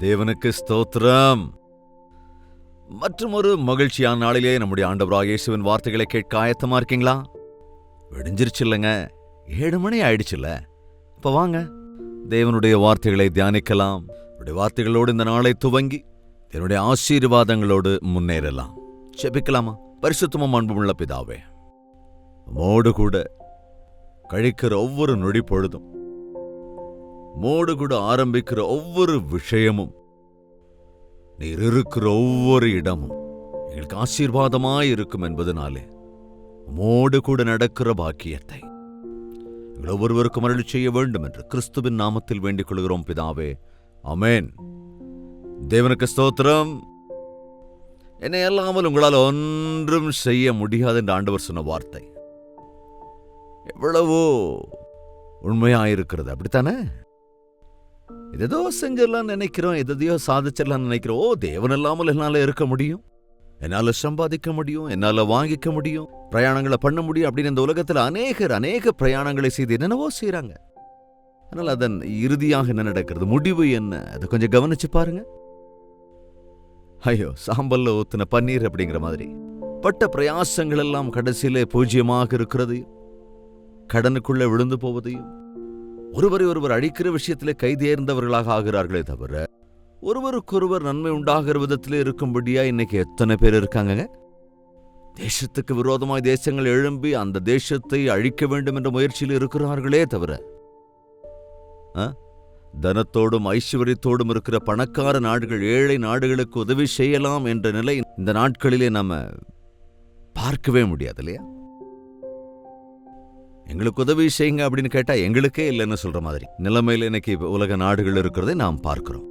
தேவனுக்கு ஸ்தோத்திரம். மற்றும் ஒரு மகிழ்ச்சியான நாளிலே நம்முடைய ஆண்டவராகிய இயேசுவின் வார்த்தைகளை கேட்க ஆயத்தமா இருக்கீங்களா? விடிஞ்சிருச்சு இல்லைங்க, 7 மணி ஆயிடுச்சுல்ல. இப்ப வாங்க தேவனுடைய வார்த்தைகளை தியானிக்கலாம். அவருடைய வார்த்தைகளோடு இந்த நாளை துவங்கி என்னுடைய ஆசீர்வாதங்களோடு முன்னேறலாம். ஜெபிக்கலாமா? பரிசுத்தமும் அன்புமுள்ள பிதாவே, உம்மோடு கூட கழிக்கிற ஒவ்வொரு நொடி பொழுதும், உம்மோடு கூட ஆரம்பிக்கிற ஒவ்வொரு விஷயமும், நீர் இருக்கிற ஒவ்வொரு இடமும் எங்களுக்கு ஆசீர்வாதமாய் இருக்கும் என்பதனாலே உம்மோடு கூட நடக்கிற பாக்கியத்தை எங்கள் ஒவ்வொருவருக்கும் அருளி செய்ய வேண்டும் என்று கிறிஸ்துவின் நாமத்தில் வேண்டிக் கொள்கிறோம் பிதாவே, ஆமென். தேவனுக்கு ஸ்தோத்திரம். என்னை அல்லாமல் உங்களால் ஒன்றும் செய்ய முடியாது என்று ஆண்டவர் சொன்ன வார்த்தை எவ்வளவோ உண்மையாயிருக்கிறது, அப்படித்தானே? எதோ செஞ்சிடலாம்னு நினைக்கிறோம், எதையோ சாதிச்சிடலாம்னு நினைக்கிறோம். தேவன் இல்லாமல் என்னால் இருக்க முடியும், என்னால் சம்பாதிக்க முடியும், என்னால் வாங்கிக்க முடியும், பிரயாணங்களை பண்ண முடியும் அப்படின்னு இந்த உலகத்தில் அநேக பிரயாணங்களை செய்து என்னென்னவோ செய்கிறாங்க. ஆனால் அதன் இறுதியாக என்ன நடக்கிறது, முடிவு என்ன, அதை கொஞ்சம் கவனிச்சு பாருங்க. ஐயோ, சாம்பல்ல ஊத்தின பன்னீர் அப்படிங்கிற மாதிரி பட்ட பிரயாசங்கள் எல்லாம் கடைசியிலே பூஜ்யமாக இருக்கிறதையும், கடனுக்குள்ளே விழுந்து போவதையும், ஒருவரை ஒருவர் அழிக்கிற விஷயத்திலே கைதேர்ந்தவர்களாக ஆகிறார்களே தவிர ஒருவருக்கொருவர் நன்மை உண்டாகிற விதத்திலே இருக்கும்படியா இன்னைக்கு எத்தனை பேர் இருக்காங்க? தேசத்துக்கு விரோதமாய் தேசங்கள் எழும்பி அந்த தேசத்தை அழிக்க வேண்டும் என்ற முயற்சியில் இருக்கிறார்களே தவிர தனத்தோடும் ஐஸ்வர்யத்தோடும் இருக்கிற பணக்கார நாடுகள் ஏழை நாடுகளுக்கு உதவி செய்யலாம் என்ற நிலை இந்த நாட்களிலே நம்ம பார்க்கவே முடியாது இல்லையா? எங்களுக்கு உதவி செய்யுங்க அப்படின்னு கேட்டா எங்களுக்கே இல்லைன்னு சொல்ற மாதிரி நிலைமையில இன்னைக்கு உலக நாடுகள் இருக்கிறதை நாம் பார்க்கிறோம்.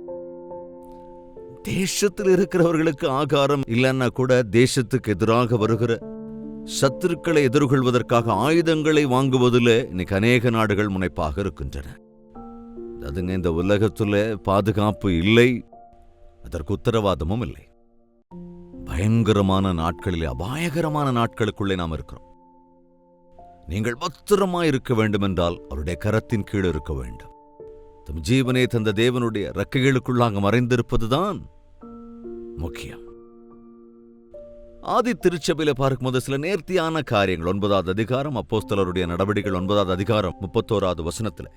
தேசத்தில் இருக்கிறவர்களுக்கு ஆகாரம் இல்லைன்னா கூட தேசத்துக்கு எதிராக வருகிற சத்துருக்களை எதிர்கொள்வதற்காக ஆயுதங்களை வாங்குவதில் இன்னைக்கு அநேக நாடுகள் முனைப்பாக இருக்கின்றன. அதுங்க இந்த உலகத்துல பாதுகாப்பு இல்லை, அதற்கு உத்தரவாதமும் இல்லை. பயங்கரமான நாட்களிலே, அபாயகரமான நாட்களுக்குள்ளே நாம் இருக்கிறோம். நீங்கள் பத்திரமாய் இருக்க வேண்டும் என்றால் அவருடைய கரத்தின் கீழ் இருக்க வேண்டும். தம் ஜீவனை தந்த தேவனுடைய ரெக்கைகளுக்குள்ளாக மறைந்திருப்பதுதான் முக்கியம். ஆதி திருச்சபையில பார்க்கும்போது சில நேர்த்தியான காரியங்கள் 9வது அதிகாரம் அப்போஸ்தலருடைய நடவடிக்கைகள் 9வது அதிகாரம் 31வது வசனத்தில்,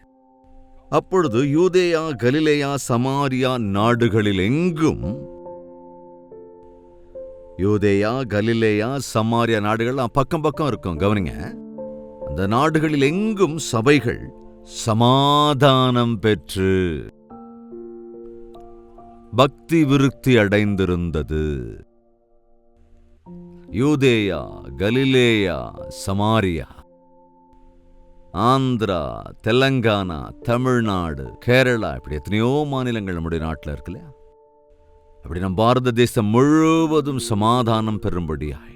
அப்பொழுது யூதேயா கலிலேயா சமாரியா நாடுகளில் எங்கும், யூதேயா கலிலேயா சமாரியா நாடுகள் பக்கம் பக்கம் இருக்கும், கவனிங்க. அந்த நாடுகளில் எங்கும் சபைகள் சமாதானம் பெற்று பக்தி விருத்தி அடைந்திருந்தது. யூதேயா கலிலேயா சமாரியா, ஆந்திரா, தெலங்கானா, தமிழ்நாடு, கேரளா, இப்படி எத்தனையோ மாநிலங்கள் நம்முடைய நாட்டில் இருக்கு இல்லையா? அப்படி நம் பாரத தேசம் முழுவதும் சமாதானம் பெறும்படியாய்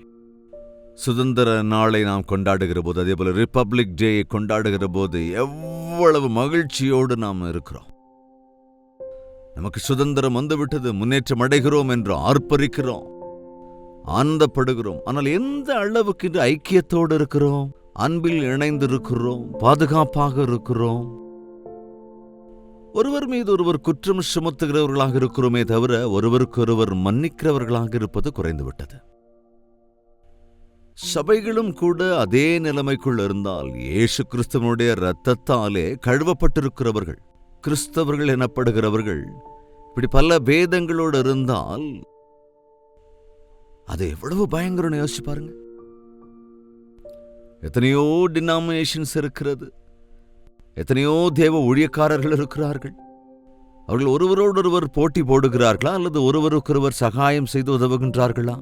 சுதந்திர நாளை நாம் கொண்டாடுகிற போது, அதே போல ரிப்பப்ளிக் டேயை கொண்டாடுகிற போது எவ்வளவு மகிழ்ச்சியோடு நாம் இருக்கிறோம். நமக்கு சுதந்திரம் வந்துவிட்டது, முன்னேற்றம் அடைகிறோம் என்று ஆர்ப்பரிக்கிறோம், ஆனந்தப்படுகிறோம். ஆனால் எந்த அளவுக்கு இன்று ஐக்கியத்தோடு இருக்கிறோம், அன்பில் இணைந்திருக்கிறோம், பாதுகாப்பாக இருக்கிறோம்? ஒருவர் மீது ஒருவர் குற்றம் சுமத்துகிறவர்களாக இருக்கிறோமே தவிர ஒருவருக்கொருவர் மன்னிக்கிறவர்களாக இருப்பது குறைந்துவிட்டது. சபைகளும் கூட அதே நிலைமைக்குள் இருந்தால், இயேசு கிறிஸ்துவனுடைய இரத்தத்தாலே கழுவப்பட்டிருக்கிறவர்கள், கிறிஸ்தவர்கள் எனப்படுகிறவர்கள் இப்படி பல பேதங்களோடு இருந்தால் அது எவ்வளவு பயங்கரம்னு யோசிச்சு பாருங்க. எத்தனையோ டினாமினேஷன்ஸ் இருக்கிறது, எத்தனையோ தேவ ஊழியக்காரர்கள் இருக்கிறார்கள். அவர்கள் ஒருவரோடொருவர் போட்டி போடுகிறார்களா அல்லது ஒருவருக்கொருவர் சகாயம் செய்து உதவுகின்றார்களா?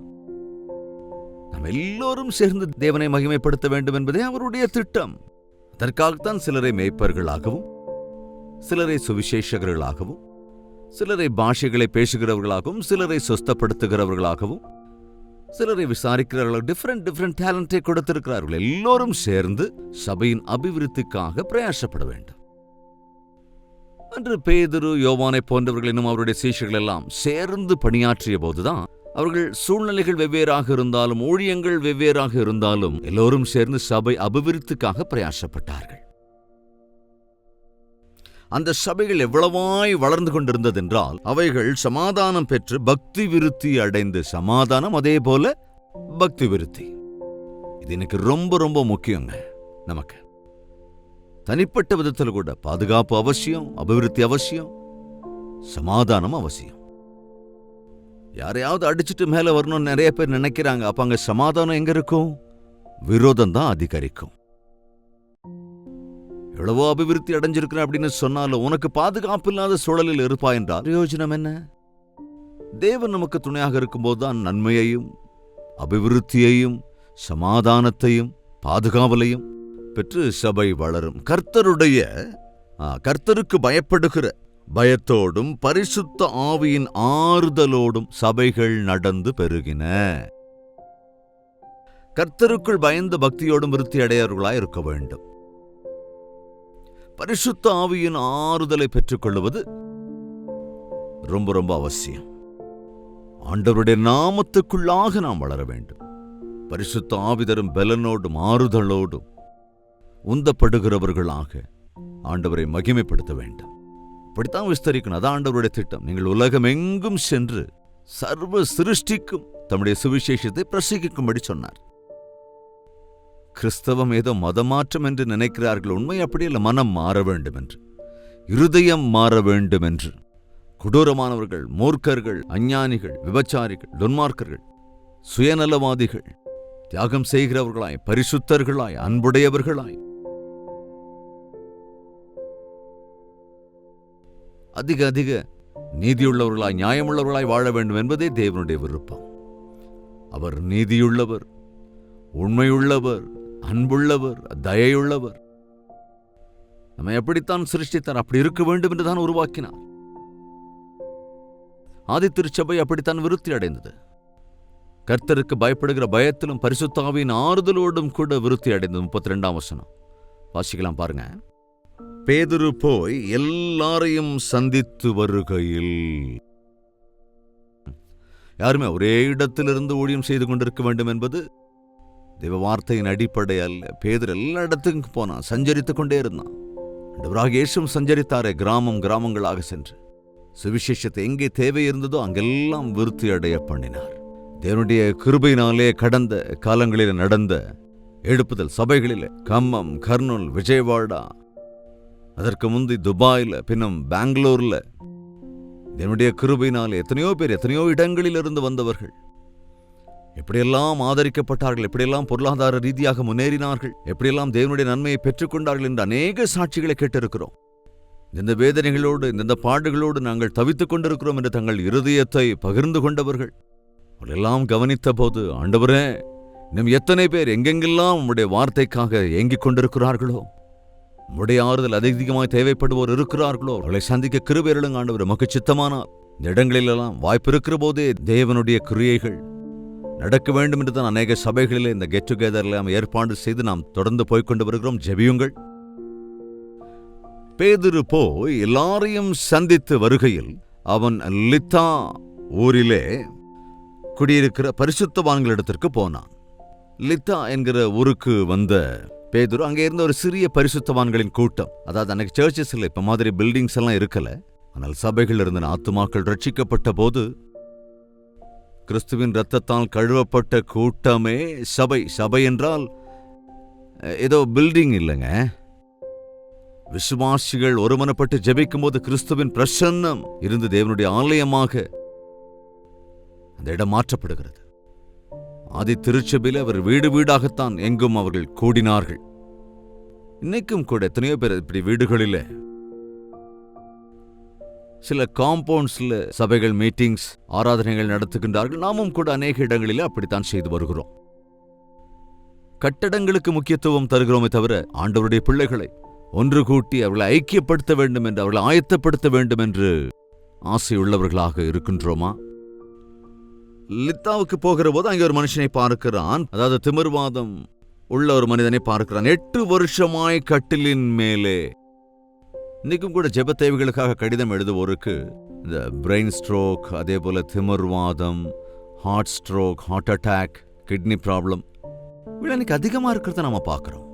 நாம் எல்லோரும் சேர்ந்து தேவனை மகிமைப்படுத்த வேண்டும் என்பதே அவருடைய திட்டம். அதற்காகத்தான் சிலரை மேய்ப்பர்களாகவும், சிலரை சுவிசேஷகர்களாகவும், சிலரை பாஷைகளை பேசுகிறவர்களாகவும், சிலரை சொஸ்தப்படுத்துகிறவர்களாகவும், சிலரை விசாரிக்கிறார்கள். டிஃபரெண்ட் டேலண்டை கொடுத்திருக்கிறார்கள். எல்லோரும் சேர்ந்து சபையின் அபிவிருத்திக்காக பிரயாசப்பட வேண்டும். அன்று பேதுரு, யோவானை போன்றவர்கள் இன்னும் அவருடைய சீஷர்கள் எல்லாம் சேர்ந்து பணியாற்றிய போதுதான் அவர்கள் சூழ்நிலைகள் வெவ்வேறாக இருந்தாலும், ஊழியங்கள் வெவ்வேறாக இருந்தாலும் எல்லோரும் சேர்ந்து சபை அபிவிருத்திக்காக பிரயாசப்பட்டார்கள். அந்த சபைகள் எவ்வளவாய் வளர்ந்து கொண்டிருந்ததென்றால் அவைகள் சமாதானம் பெற்று பக்தி விருத்தி அடைந்து, சமாதானம் அதே போல பக்தி விருத்தி. இது எனக்கு ரொம்ப ரொம்ப முக்கியங்க. நமக்கு தனிப்பட்ட விதத்தில் கூட பாதுகாப்பு அவசியம், அபிவிருத்தி அவசியம், சமாதானம் அவசியம். யாரையாவது அடிச்சுட்டு மேல வரணும்னு நிறைய பேர் நினைக்கிறாங்க. அப்ப அங்க சமாதானம் எங்க இருக்கும்? விரோதம் தான் அதிகரிக்கும். எவ்வளவோ அபிவிருத்தி அடைஞ்சிருக்கிற அப்படின்னு சொன்னாலும் உனக்கு பாதுகாப்பு இல்லாத சூழலில் இருப்பா என்றால் பிரயோஜனம் என்ன? தேவன் நமக்கு துணையாக இருக்கும்போது தான் நன்மையையும் அபிவிருத்தியையும் சமாதானத்தையும் பாதுகாவலையும் பெற்று சபை வளரும். கர்த்தருக்கு பயப்படுகிற பயத்தோடும் பரிசுத்த ஆவியின் ஆறுதலோடும் சபைகள் நடந்து பெருகின. கர்த்தருக்குள் பயந்த பக்தியோடும் விருத்தி அடையவர்களாய் இருக்க வேண்டும். பரிசுத்த ஆவியின் ஆறுதலை பெற்றுக்கொள்வது ரொம்ப ரொம்ப அவசியம். ஆண்டவருடைய நாமத்துக்குள்ளாக நாம் வளர வேண்டும். பரிசுத்த ஆவி தரும் பலனோடும் ஆறுதலோடும் உந்தப்படுகிறவர்களாக ஆண்டவரை மகிமைப்படுத்த வேண்டும். இப்படித்தான் விஸ்தரிக்கணும். அதான் ஆண்டவருடைய திட்டம். நீங்கள் உலகம் எங்கும் சென்று சர்வ சிருஷ்டிக்கும் தம்முடைய சுவிசேஷத்தை பிரசங்கிக்கும்படி சொன்னார். கிறிஸ்தவம் ஏதோ மதமாற்றம் என்று நினைக்கிறார்கள். உண்மை அப்படி இல்லை. மனம் மாற வேண்டும் என்று, இருதயம் மாற வேண்டும் என்று. கொடூரமானவர்கள், மூர்க்கர்கள், அஞ்ஞானிகள், விபச்சாரிகள், துன்மார்க்கர்கள், சுயநலவாதிகள், தியாகம் செய்கிறவர்களாய், பரிசுத்தர்களாய், அன்புடையவர்களாய், அதிக அதிக நீதியுள்ளவர்களாய், நியாயமுள்ளவர்களாய் வாழ வேண்டும் என்பதே தேவனுடைய விருப்பம். அவர் நீதியுள்ளவர், உண்மையுள்ளவர், அன்புள்ளவர், தயையுள்ளவர். நம்ம எப்படித்தான் சிருஷ்டித்தார், அப்படி இருக்க வேண்டும் என்றுதான் உருவாக்கினார். ஆதி திருச்சபை அப்படித்தான் விருத்தி அடைந்தது. கர்த்தருக்கு பயப்படுகிற பயத்திலும் பரிசுத்த ஆவியின் ஆறுதலோடும் கூட விருத்தி அடைந்தது. 32ஆம் வசனம் வாசிக்கலாம் பாருங்க. பேதுரு போய் எல்லாரையும் சந்தித்து வருகையில், யாருமே ஒரே இடத்திலிருந்து ஊழியம் செய்து கொண்டிருக்க வேண்டும் என்பது தேவ வார்த்தையின் அடிப்படை அல்ல. பேதுரு எல்லா இடத்துக்கும் போனான், சஞ்சரித்துக் கொண்டே இருந்தான். ஆண்டவராகிய இயேசுவும் சஞ்சரித்தாரே, கிராமங்களாக சென்று சுவிசேஷத்தை எங்கே தேவை இருந்ததோ அங்கெல்லாம் விருத்தி அடைய பண்ணினார். தேவனுடைய கிருபையினாலே கடந்த காலங்களில் நடந்த எழுப்புதல் சபைகளில் கம்மம், கர்னூல், விஜயவாடா, அதற்கு முந்தி துபாயில், பின்னும் பெங்களூர்ல தேவனுடைய கிருபையினாலே எத்தனையோ பேர் எத்தனையோ இடங்களிலிருந்து வந்தவர்கள் எப்படியெல்லாம் ஆதரிக்கப்பட்டார்கள், எப்படியெல்லாம் பொருளாதார ரீதியாக முன்னேறினார்கள், எப்படியெல்லாம் தேவனுடைய நன்மையை பெற்றுக்கொண்டார்கள் என்று அநேக சாட்சிகளை கேட்டிருக்கிறோம். இந்த வேதனைகளோடு, இந்த பாடுகளோடு நாங்கள் தவித்துக் கொண்டிருக்கிறோம் என்று தங்கள் இருதயத்தை பகிர்ந்து கொண்டவர்கள் அவர்களெல்லாம் கவனித்த போது, ஆண்டவரே, இன்னும் எத்தனை பேர் எங்கெங்கெல்லாம் உம்முடைய வார்த்தைக்காக ஏங்கிக் கொண்டிருக்கிறார்களோ, உம்முடைய ஆறுதல் அதிகமாய் தேவைப்படுவோர் இருக்கிறார்களோ, அவர்களை சந்திக்க கிருபை அருளுங்க ஆண்டவரே. உமக்கு சித்தமானால் இந்த இடங்களிலெல்லாம் வாய்ப்பு இருக்கிற போதே தேவனுடைய கிரியைகள் நடக்க வேண்டும் என்று தான் அநேக சபைகளிலே இந்த கெட் டுகெதர்லாம் ஏற்பாடு செய்து நாம் தொடர்ந்து போய்கொண்டு வருகிறோம். ஜெபியுங்கள். பேதுரு போய் எல்லாரையும் சந்தித்து வருகையில் அவன் லித்தா ஊரிலே குடியிருக்கிற பரிசுத்தவான்களிடத்திற்கு போனான். லித்தா என்கிற ஊருக்கு வந்த பேதுரு அங்கே இருந்த ஒரு சிறிய பரிசுத்தவான்களின் கூட்டம், அதாவது அன்னைக்கு சர்ச்சஸ் இல்லை, இப்ப மாதிரி பில்டிங்ஸ் எல்லாம் இருக்கல, ஆனால் சபைகள் இருந்த ஆத்துமாக்கள் ரட்சிக்கப்பட்ட போது கிறிஸ்துவின் இரத்தத்தால் கழுவப்பட்ட கூட்டமே சபை. சபை என்றால் ஏதோ பில்டிங் இல்லைங்க. விசுவாசிகள் ஒருமனப்பட்டு ஜெபிக்கும் போது கிறிஸ்துவின் பிரசன்னம் இருந்து தேவனுடைய ஆலயமாக அந்த இடம் மாற்றப்படுகிறது. ஆதி திருச்சபையில் அவர் வீடு வீடாகத்தான் எங்கும் அவர்கள் கூடினார்கள். இன்னைக்கும் கூட எத்தனையோ பேர் இப்படி வீடுகளில், சில காம்பவுண்ட்ஸ்ல சபைகள் மீட்டிங்ஸ், ஆராதனைகள் நடத்துகின்றார்கள். நாமும் கூட அநேக இடங்களில் அப்படித்தான் செய்து வருகிறோம். கட்டடங்களுக்கு முக்கியத்துவம் தருகிறோமே தவிர ஆண்டவருடைய பிள்ளைகளை ஒன்று கூட்டி அவர்களை ஐக்கியப்படுத்த வேண்டும் என்று, அவர்களை ஆயத்தப்படுத்த வேண்டும் என்று ஆசையுள்ளவர்களாக இருக்கின்றோமா? லித்தாவுக்கு போகிற போது அங்கே ஒரு மனுஷனை பார்க்கிறான். அதாவது திமிர்வாதம் உள்ள ஒரு மனிதனை பார்க்கிறான். 8 வருஷமாய் கட்டிலின் மேலே. இன்னைக்கும் கூட ஜெப தேவைகளுக்காக கடிதம் எழுதுவோருக்கு இந்த பிரெயின் ஸ்ட்ரோக், அதே போல திமிர்வாதம், heart stroke, heart attack, kidney problem இன்னைக்கு அதிகமா இருக்கிறத நாம பார்க்கிறோம்.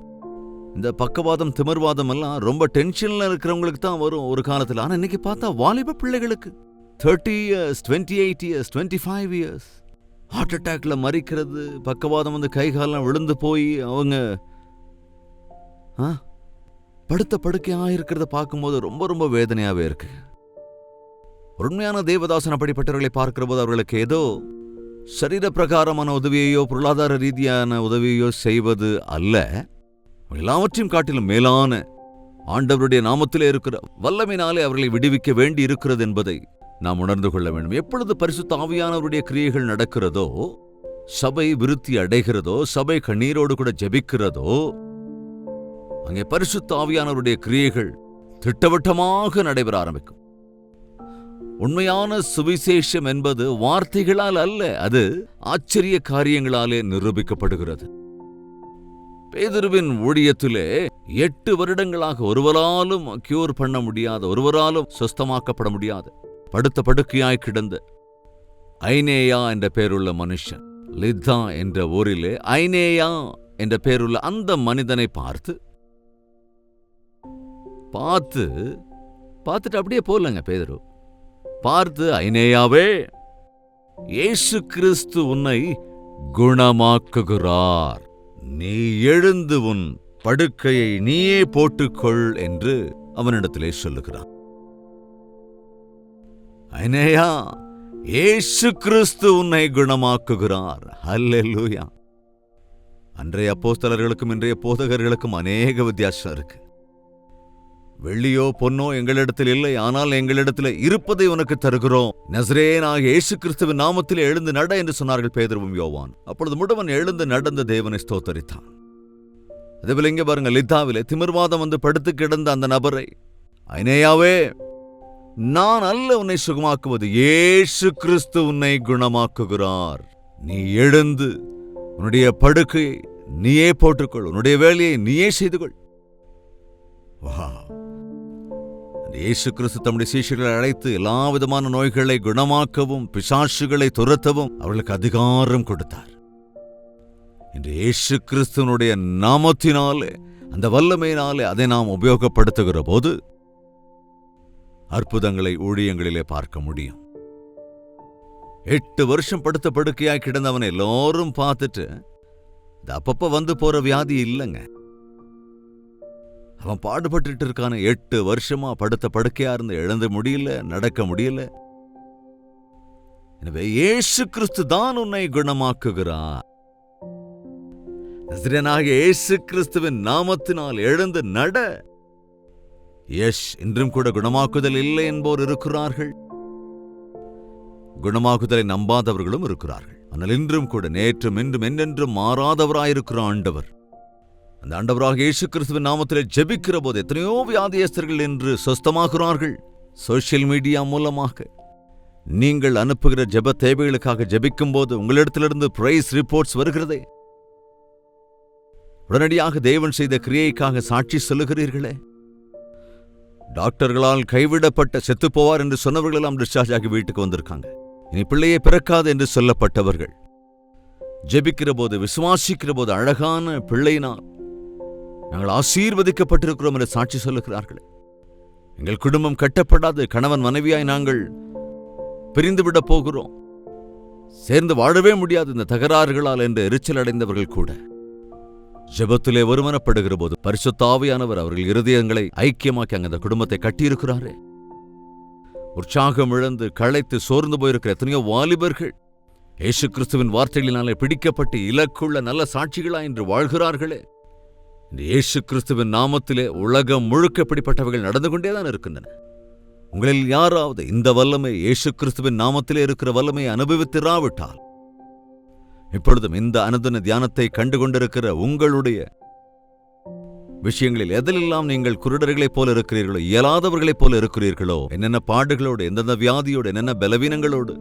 இந்த பக்கவாதம் திமிர்வாதம் எல்லாம் ரொம்ப டென்ஷன்ல இருக்கிறவங்களுக்கு தான் வரும் ஒரு காலத்துல. ஆனா இன்னைக்கு பார்த்தா வாலிப பிள்ளைகளுக்கு 30 years, 28 years, 25 years ஹார்ட் அட்டாக்ல மறிக்கிறது, பக்கவாதம் வந்து கை காலம் விழுந்து போய் அவங்க படுத்த படுக்கையா இருக்கிறத பார்க்கும்போது ரொம்ப ரொம்ப வேதனையாவே இருக்கு. உண்மையான தேவதாசன் அப்படிப்பட்டவர்களை பார்க்கிற போது அவர்களுக்கு ஏதோ சரீர பிரகாரமான உதவியையோ பொருளாதார ரீதியான உதவியோ செய்வது அல்ல, எல்லாவற்றையும் காட்டிலும் மேலான ஆண்டவருடைய நாமத்திலே இருக்கிற வல்லமையினாலே அவர்களை விடுவிக்க வேண்டி இருக்கிறது என்பதை நாம் உணர்ந்து கொள்ள வேண்டும். எப்பொழுது பரிசுத்த ஆவியானவருடைய கிரியைகள் நடக்கிறதோ, சபை விருத்தி அடைகிறதோ, சபை கண்ணீரோடு கூட ஜெபிக்கிறதோ, அங்கே பரிசுத்த ஆவியானவருடைய கிரியைகள் திட்டவட்டமாக நடைபெற ஆரம்பிக்கும். உண்மையான சுவிசேஷம் என்பது வார்த்தைகளால் அல்ல, அது ஆச்சரிய காரியங்களாலே நிரூபிக்கப்படுகிறது. பேதுருவின் ஊழியத்திலே 8 வருடங்களாக ஒருவராலும் கியூர் பண்ண முடியாத, ஒருவராலும் சுஸ்தமாக்கப்பட முடியாத, படுத்த படுக்கையாய் கிடந்த ஐனேயா என்ற பேருள்ள மனுஷன், லித்தா என்ற ஊரிலே ஐனேயா என்ற பேருள்ள அந்த மனிதனை பார்த்துட்டு அப்படியே போலங்க பேதுரு. பார்த்து, ஐனேயாவே, இயேசு கிறிஸ்து உன்னை குணமாக்குகிறார், நீ எழுந்து உன் படுக்கையை நீயே போட்டுக்கொள் என்று அவனிடத்திலே சொல்லுகிறான். ஐனேயா, இயேசு கிறிஸ்து உன்னை குணமாக்குகிறார். ஹல்லேலூயா. அன்றைய அப்போஸ்தலர்களுக்கும் இன்றைய போதகர்களுக்கும் அநேக வித்தியாசம் இருக்கு. வெள்ளியோ பொன்னோ எங்களிடத்தில் இல்லை, ஆனால் எங்களிடத்தில் இருப்பதை உனக்கு தருகிறோம், நசரேயனாகிய இயேசு கிறிஸ்துவின் நாமத்தில் எழுந்து நட என்று சொன்னார்கள் பேதுருவும் யோவான். அப்பொழுது முடவன் எழுந்து நடந்த தேவனை ஸ்தோத்தரித்தான். அதேபோல இங்கே பாருங்க, லித்தாவிலே திமிர்வாதம் வந்து படுத்து கிடந்த அந்த நபரை, ஐனேயாவே, நான் அல்ல உன்னை சுகமாக்குவது, இயேசு கிறிஸ்து உன்னை குணமாக்குகிறார், நீ எழுந்து உன்னுடைய படுக்கையை நீயே போட்டுக்கொள், உன்னுடைய வேலையை நீயே செய்து கொள். இயேசு கிறிஸ்து தம்முடைய சீஷர்களை அழைத்து எல்லா விதமான நோய்களை குணமாக்கவும் பிசாசுகளை துரத்தவும் அவர்களுக்கு அதிகாரம் கொடுத்தார். இன்று இயேசு கிறிஸ்துவனுடைய நாமத்தினாலே, அந்த வல்லமையினாலே அதை நாம் உபயோகப்படுத்துகிற போது அற்புதங்களை ஊழியங்களிலே பார்க்க முடியும். 8 வருஷம் படுத்த படுக்கையாய் கிடந்தவனை எல்லாரும் பார்த்துட்டு, இது அப்பப்ப வந்து போற வியாதி இல்லைங்க, அவன் பாடுபட்டு இருக்கான. 8 வருஷமா படுத்த படுக்கையா இருந்து எழுந்த முடியல, நடக்க முடியல. எனவே இயேசு கிறிஸ்து தான் உன்னை குணமாக்குகிறார். நசரேயனாகிய இயேசு கிறிஸ்துவின் நாமத்தினால் எழுந்து நட. இன்றும் கூட குணமாக்குதல் இல்லை என்போர் இருக்கிறார்கள், குணமாக்குதலை நம்பாதவர்களும் இருக்கிறார்கள். ஆனால் இன்றும் கூட நேற்றும் இன்றும் என்றென்றும் மாறாதவராயிருக்கிற ஆண்டவர், அந்த ஆண்டவராக இயேசு கிறிஸ்துவின் நாமத்திலே ஜெபிக்கிற போது எத்தனையோ வியாதியஸ்தர்கள் என்று சொஸ்தமாகிறார்கள். சோசியல் மீடியா மூலமாக நீங்கள் அனுப்புகிற ஜெப தேவைகளுக்காக ஜெபிக்கும் போது உங்களிடத்திலிருந்து பிரைஸ் ரிப்போர்ட்ஸ் வருகிறதே, உடனடியாக தேவன் செய்த கிரியைக்காக சாட்சி சொல்லுகிறீர்களே. டாக்டர்களால் கைவிடப்பட்ட செத்துப்போவார் என்று சொன்னவர்கள் எல்லாம் டிஸ்சார்ஜ் ஆகி வீட்டுக்கு வந்திருக்காங்க. இனி பிள்ளையே பிறக்காது என்று சொல்லப்பட்டவர்கள் ஜெபிக்கிற போது, விசுவாசிக்கிற போது அழகான பிள்ளையினால் நாங்கள் ஆசீர்வதிக்கப்பட்டிருக்கிறோம் என்று சாட்சி சொல்லுகிறார்களே. எங்கள் குடும்பம் கட்டப்படாது, கணவன் மனைவியாய் நாங்கள் பிரிந்துவிடப் போகிறோம், சேர்ந்து வாழவே முடியாது இந்த தகராறுகளால் என்று எரிச்சல் அடைந்தவர்கள் கூட ஜெபத்திலே ஒருமனப்படுகிற போது பரிசுத்த ஆவியானவர் அவர்கள் இருதயங்களை ஐக்கியமாக்கி அங்க அந்த குடும்பத்தை கட்டியிருக்கிறாரே. உற்சாகம் இழந்து களைத்து சோர்ந்து போயிருக்கிற எத்தனையோ வாலிபர்கள் இயேசு கிறிஸ்துவின் வார்த்தைகளினாலே பிடிக்கப்பட்டு இலக்குள்ள நல்ல சாட்சிகளா என்று வாழ்கிறார்களே. இந்த இயேசு கிறிஸ்துவின் நாமத்திலே உலகம் முழுக்க இப்படிப்பட்டவர்கள் நடந்து கொண்டேதான் இருக்கின்றன. உங்களில் யாராவது இந்த வல்லமை, இயேசு கிறிஸ்துவின் நாமத்திலே இருக்கிற வல்லமையை அனுபவித்திராவிட்டால், இப்பொழுதும் இந்த அனுதின தியானத்தை கண்டுகொண்டிருக்கிற உங்களுடைய விஷயங்களில் எதிலெல்லாம் நீங்கள் குருடர்களைப் போல இருக்கிறீர்களோ, இயலாதவர்களைப் போல இருக்கிறீர்களோ, என்னென்ன பாடுகளோடு, எந்தெந்த வியாதியோடு, என்னென்ன பலவீனங்களோடு,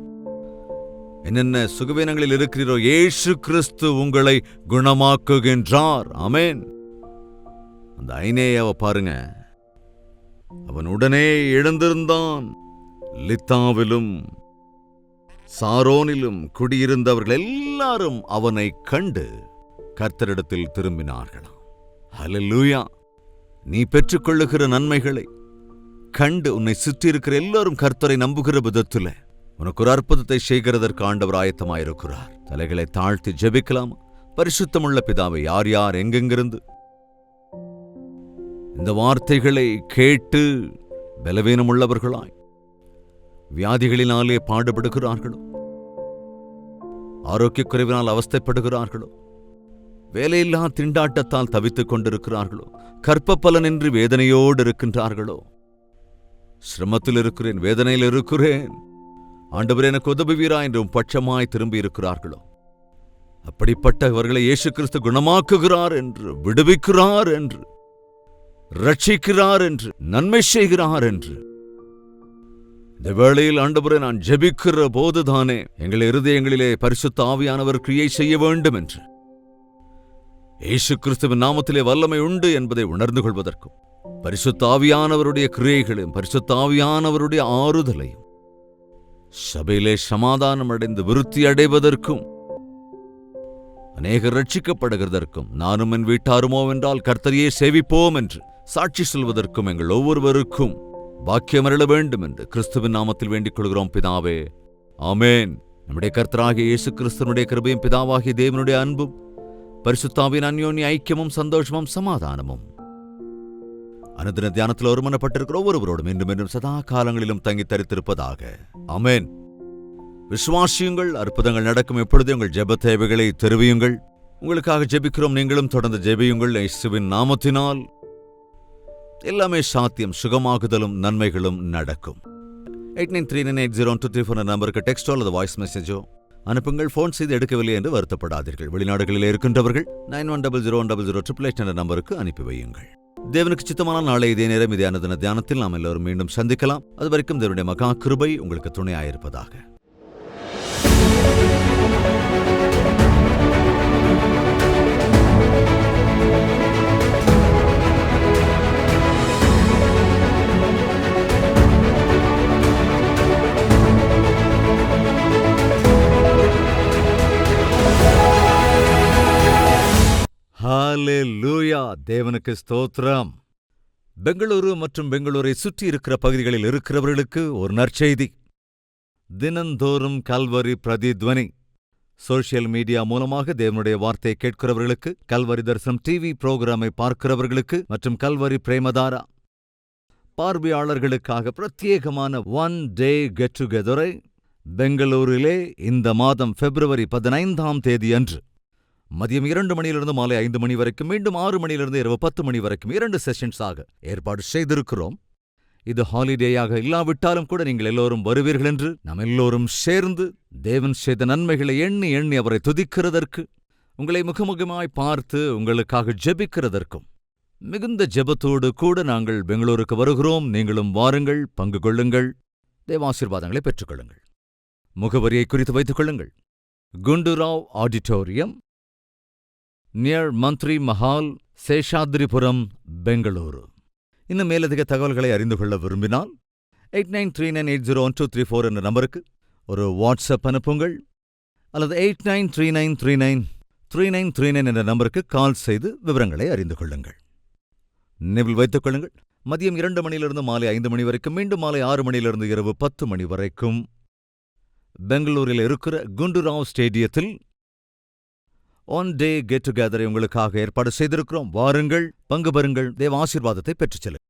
என்னென்ன சுகவீனங்களில் இருக்கிறீரோ, இயேசு கிறிஸ்து உங்களை குணமாக்குகின்றார். ஆமென். அந்த ஐனேயாவை பாருங்க, அவன் உடனே எழுந்திருந்தான். லித்தாவிலும் சாரோனிலும் குடியிருந்தவர்கள் எல்லாரும் அவனை கண்டு கர்த்தரிடத்தில் திரும்பினார்களாம். ஹல்லேலூயா! நீ பெற்றுக்கொள்ளுகிற நன்மைகளை கண்டு உன்னை சுற்றியிருக்கிற எல்லோரும் கர்த்தரை நம்புகிற விதத்துல உனக்கு ஒரு அற்புதத்தை செய்கிறதற்கு ஆண்டவர் ஆயத்தமாயிருக்கிறார். தலைகளை தாழ்த்தி ஜெபிக்கலாம். பரிசுத்தமுள்ள பிதாவை, யார் யார் எங்கெங்கிருந்து இந்த வார்த்தைகளை கேட்டு பலவீனமுள்ளவர்களாய் வியாதிகளினாலே பாடுபடுகிறார்களோ, ஆரோக்கிய குறைவினால் அவஸ்தைப்படுகிறார்களோ, வேலையில்லா திண்டாட்டத்தால் தவித்துக் கொண்டிருக்கிறார்களோ, கற்பப்பலனின்றி வேதனையோடு இருக்கின்றார்களோ, சிரமத்தில் இருக்கிறேன், வேதனையில் இருக்கிறேன், ஆண்டவர் எனக்கு உதவுவீரா என்றும் பட்சமாய் திரும்பி இருக்கிறார்களோ, அப்படிப்பட்டவர்களை இயேசு கிறிஸ்து குணமாக்குகிறார் என்று, விடுவிக்கிறார் என்று, ரட்சிக்கிறார் என்று, நன்மை செய்கிறார் என்று இந்த வேளையில் ஆண்டவரே நான் ஜெபிக்கிற போதுதானே எங்கள் இருதயங்களிலே பரிசுத்த ஆவியானவர் கிரியை செய்ய வேண்டும் என்று, இயேசு கிறிஸ்துவின் நாமத்திலே வல்லமை உண்டு என்பதை உணர்ந்து கொள்வதற்கும், பரிசுத்த ஆவியானவருடைய கிரியைகளையும் பரிசுத்த ஆவியானவருடைய ஆறுதலையும் சபையிலே சமாதானம் அடைந்து விருத்தி அடைவதற்கும், அநேகர் ரட்சிக்கப்படுகிறதற்கும், நானும் என் வீட்டாருமோ என்றால் கர்த்தரையே சேவிப்போம் என்று சாட்சி சொல்வதற்கும் எங்கள் ஒவ்வொருவருக்கும் பாக்கியமருள வேண்டும் என்று கிறிஸ்துவின் நாமத்தில் வேண்டிக் கொள்கிறோம் பிதாவே, ஆமேன். நம்முடைய கர்த்தராகிய இயேசு கிறிஸ்துவனுடைய கிருபையும் பிதாவாகிய தேவனுடைய அன்பும் பரிசுத்தாவின் அந்யோன்ய ஐக்கியமும் சந்தோஷமும் சமாதானமும் அனுதின தியானத்தில் ஒருமனப்பட்டிருக்கிற ஒவ்வொருவரோடும் மீண்டும் மீண்டும் சதா காலங்களிலும் தங்கி தரித்திருப்பதாக, ஆமேன். விசுவாசியுங்கள், அற்புதங்கள் நடக்கும். எப்பொழுது உங்கள் ஜெப தேவைகளை தெரிவியுங்கள். உங்களுக்காக ஜெபிக்கிறோம், நீங்களும் தொடர்ந்து ஜெபியுங்கள். இயேசுவின் நாமத்தினால் எல்லாமே சாத்தியம், சுகமாகுதலும் நன்மைகளும் நடக்கும். 8939801234 நம்பருக்கு டெக்ஸ்டோ அல்லது வாய்ஸ் மெசேஜோ அனுப்புங்கள். போன் செய்து எடுக்கவில்லை என்று வருத்தப்படாதீர்கள். வெளிநாடுகளில் இருக்கின்றவர்கள் 9100100888 என்ற நம்பருக்கு அனுப்பி வையுங்கள். தேவனுக்கு சித்தமான நாளை இதே நேரம் இதே அனுதின தியானத்தில் நாம் எல்லோரும் மீண்டும் சந்திக்கலாம். அது வரைக்கும் தேவனுடைய மகா கிருபை உங்களுக்கு துணையாயிருப்பதாக. ஹல்லேலூயா! தேவனுக்கு ஸ்தோத்திரம். பெங்களூரு மற்றும் பெங்களூரை சுற்றி இருக்கிற பகுதிகளில் இருக்கிறவர்களுக்கு ஒரு நற்செய்தி. தினந்தோறும் கல்வரி பிரதித்வனி சோஷியல் மீடியா மூலமாக தேவனுடைய வார்த்தையை கேட்கிறவர்களுக்கு, கல்வரி தரிசனம் டிவி புரோகிராமை பார்க்கிறவர்களுக்கு மற்றும் கல்வரி பிரேமதாரா பார்வையாளர்களுக்காக பிரத்யேகமான ஒன் டே கெட் டுகெதரை பெங்களூரிலே இந்த மாதம் பிப்ரவரி 15 அன்று மதியம் 2 மணியிலிருந்து மாலை 5 மணி வரைக்கும், மீண்டும் 6 மணியிலிருந்து இரவு 10 மணி வரைக்கும் 2 செஷன்ஸாக ஏற்பாடு செய்திருக்கிறோம். இது ஹாலிடேயாக இல்லாவிட்டாலும் கூட நீங்கள் எல்லோரும் வருவீர்கள் என்று நாம் எல்லோரும் சேர்ந்து தேவன் செய்த நன்மைகளை எண்ணி எண்ணி அவரை துதிக்கிறதற்கு, உங்களை முகமுகமாய் பார்த்து உங்களுக்காக ஜெபிக்கிறதற்கும் மிகுந்த ஜெபத்தோடு கூட நாங்கள் பெங்களூருக்கு வருகிறோம். நீங்களும் வாருங்கள், பங்கு கொள்ளுங்கள், தேவாசீர்வாதங்களை பெற்றுக்கொள்ளுங்கள். முகவரியை குறித்து வைத்துக் கொள்ளுங்கள். குண்டுராவ் ஆடிட்டோரியம், நியர் மந்திரி மஹால், சேஷாத்ரிபுரம், பெங்களூரு. இன்னும் மேலதிக தகவல்களை அறிந்து கொள்ள விரும்பினால் 8939801234 என்ற நம்பருக்கு ஒரு வாட்ஸ்அப் அனுப்புங்கள், அல்லது 8939393939 என்ற நம்பருக்கு கால் செய்து விவரங்களை அறிந்து கொள்ளுங்கள். நினைவில் வைத்துக் கொள்ளுங்கள், மதியம் 2 மணியிலிருந்து மாலை 5 மணி வரைக்கும், மீண்டும் மாலை 6 மணியிலிருந்து இரவு 10 மணி வரைக்கும் பெங்களூரில் இருக்கிற குண்டுராவ் ஸ்டேடியத்தில் ஒன் டே கெட் டுகெதரை உங்களுக்காக ஏற்பாடு செய்திருக்கிறோம். வாருங்கள், பங்கு பெறுங்கள், தேவ ஆசீர்வாதத்தை பெற்றுச் செல்லுங்கள்.